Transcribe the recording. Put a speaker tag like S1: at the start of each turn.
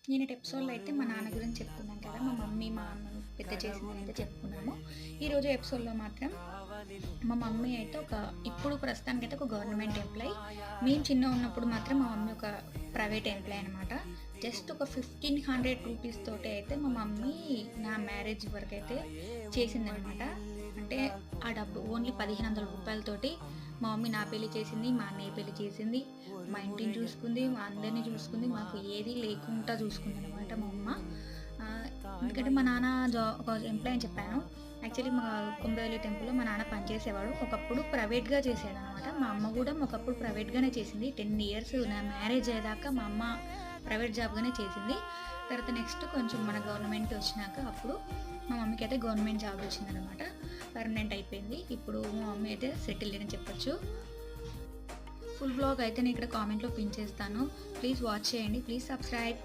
S1: నేనటి ఎపిసోడ్‌లో అయితే మా నాన్న గురించి చెప్పుకున్నాను కదా! మా మమ్మీ, మా అమ్మ పెద్ద చేసిందని అయితే చెప్పుకున్నాము. ఈరోజు ఎపిసోడ్‌లో మాత్రం మా మమ్మీ అయితే ఇప్పుడు ప్రస్తుతానికైతే ఒక గవర్నమెంట్ ఎంప్లాయీ. మేము చిన్నగున్నప్పుడు మాత్రం మా మమ్మీ ఒక ప్రైవేట్ ఎంప్లాయీ అనమాట. జస్ట్ ఒక 1500 రూపీస్ తోటి అయితే మా మమ్మీ నా మ్యారేజ్ వరకైతే చేసిందనమాట. అంటే ఆ డబ్బు ఓన్లీ 1500 రూపాయలతోటి మా మమ్మీ నా పెళ్లి చేసింది, మా అన్నయ్య పెళ్లి చేసింది, మా ఇంటిని చూసుకుంది, మా అందరిని చూసుకుంది. మాకు ఏది లేకుండా చూసుకుందనమాట మా అమ్మ. ఎందుకంటే మా నాన్న ఒక ఎంప్లాయీ అని చెప్పాను. యాక్చువల్లీ మా కొమరవెల్లి టెంపుల్‌లో మా నాన్న పనిచేసేవాడు. ఒకప్పుడు ప్రైవేట్‌గా చేసాడనమాట. మా అమ్మ గూడా ఒకప్పుడు ప్రైవేట్‌గానే చేసింది. 10 ఇయర్స్ నా మ్యారేజ్ అయ్యేదాకా మా అమ్మ ప్రైవేట్ జాబ్‌గానే చేసింది. తర్వాత నెక్స్ట్ కొంచెం మన గవర్నమెంట్ వచ్చినాక అప్పుడు మా మమ్మీకైతే గవర్నమెంట్ జాబ్ వచ్చిందనమాట. పర్మనెంట్ అయిపోయింది. ఇప్పుడు మా మమ్మీ అయితే సెటిల్డ్ అని చెప్పొచ్చు. ఫుల్ వ్లాగ్ అయితే నేను ఇక్కడ కామెంట్‌లో పిన్ చేస్తాను. ప్లీజ్ వాచ్ చేయండి. Please subscribe.